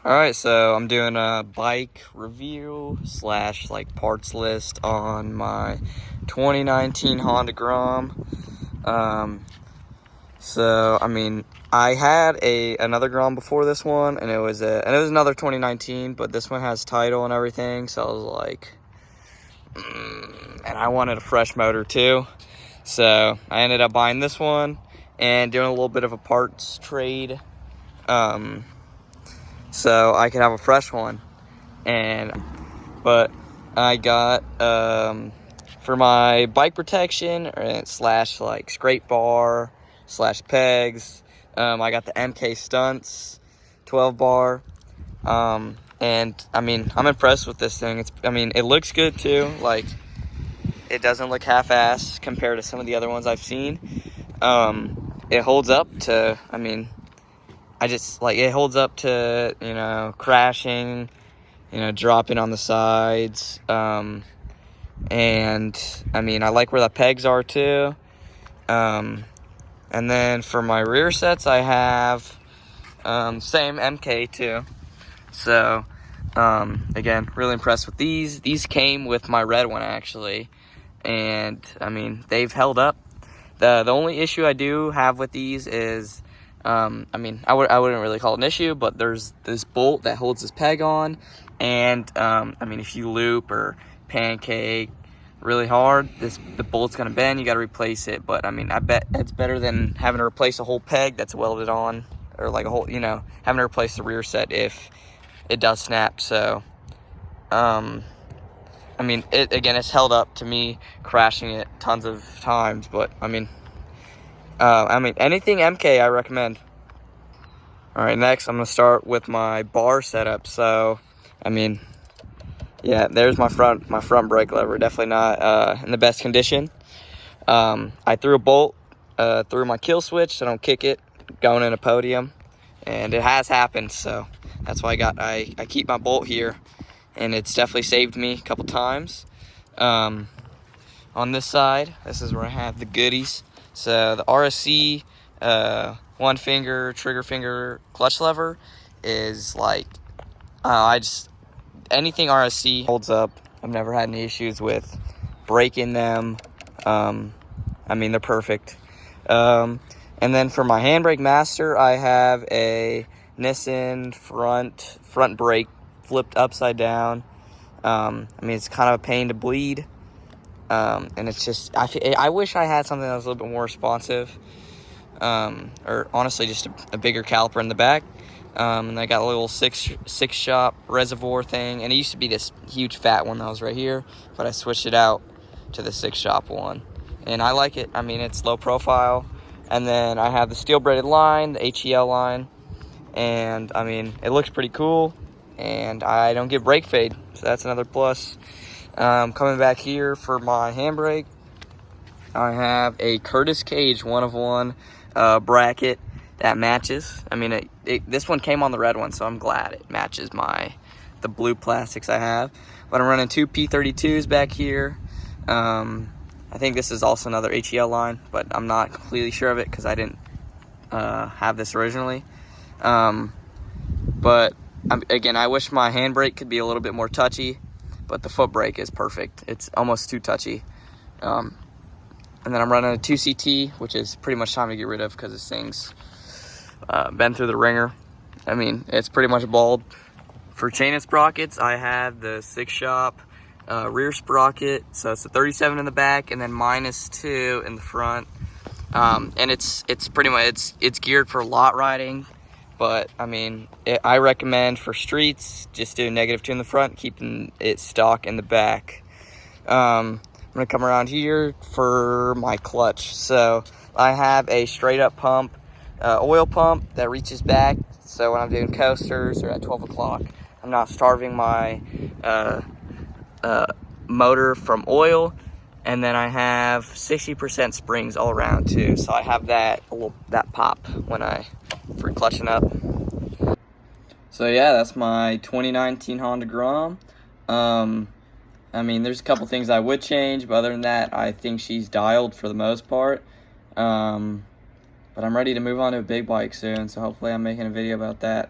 Alright, so I'm doing a bike review slash like parts list on my 2019 Honda Grom. I had another Grom before this one, and it was another 2019, but this one has title and everything, so I was like, and I wanted a fresh motor too, so I ended up buying this one and doing a little bit of a parts trade, so I could have a fresh one. But I got for my bike protection slash like scrape bar slash pegs, I got the MK Stunts 12 bar, and I mean, I'm impressed with this thing. It looks good too. Like, it doesn't look half-assed compared to some of the other ones I've seen. It holds up to, it holds up to, crashing, dropping on the sides. And I like where the pegs are too. And then for my rear sets, I have same MK too. So again, really impressed with these. These came with my red one actually, and they've held up. The only issue I do have with these is, I wouldn't really call it an issue, but there's this bolt that holds this peg on, and if you loop or pancake really hard, the bolt's gonna bend. You got to replace it. But I bet it's better than having to replace a whole peg that's welded on, or like a whole, having to replace the rear set if it does snap. So it's held up to me crashing it tons of times, but anything MK I recommend. All right, next I'm gonna start with my bar setup. So, yeah, there's my front brake lever. Definitely not in the best condition. I threw a bolt through my kill switch, so I don't kick it going in a podium, and it has happened. So that's why I keep my bolt here, and it's definitely saved me a couple times. On this side, this is where I have the goodies. So the RSC one finger trigger finger clutch lever is like, anything RSC holds up. I've never had any issues with breaking them. They're perfect. And then for my handbrake master, I have a Nissan front brake flipped upside down. It's kind of a pain to bleed. And it's just, I wish I had something that was a little bit more responsive, or honestly just a bigger caliper in the back. And I got a little six shop reservoir thing, and it used to be this huge fat one that was right here, but I switched it out to the 6-shop one, and I like it. It's low profile. And then I have the steel braided line, the HEL line, and it looks pretty cool, and I don't get brake fade, so that's another plus. Coming back here for my handbrake, I have a Curtis Cage 1-of-1 bracket that matches. This one came on the red one, so I'm glad it matches the blue plastics I have. But I'm running 2 P32s back here. I think this is also another HEL line, but I'm not completely sure of it because I didn't have this originally. But again, I wish my handbrake could be a little bit more touchy, but the foot brake is perfect. It's almost too touchy. And then I'm running a 2CT, which is pretty much time to get rid of because this thing's been through the ringer. It's pretty much bald. For chain and sprockets, I have the 6-shop rear sprocket, so it's a 37 in the back and then -2 in the front. And it's pretty much it's geared for lot riding, but I recommend for streets just do -2 in the front, keeping it stock in the back. I'm gonna come around here for my clutch. So I have a straight up pump, oil pump that reaches back, so when I'm doing coasters or at 12 o'clock, I'm not starving my motor from oil. And then I have 60% springs all around too, so I have that pop for clutching up. So yeah, that's my 2019 Honda Grom. There's a couple things I would change, but other than that, I think she's dialed for the most part. But I'm ready to move on to a big bike soon, so hopefully I'm making a video about that.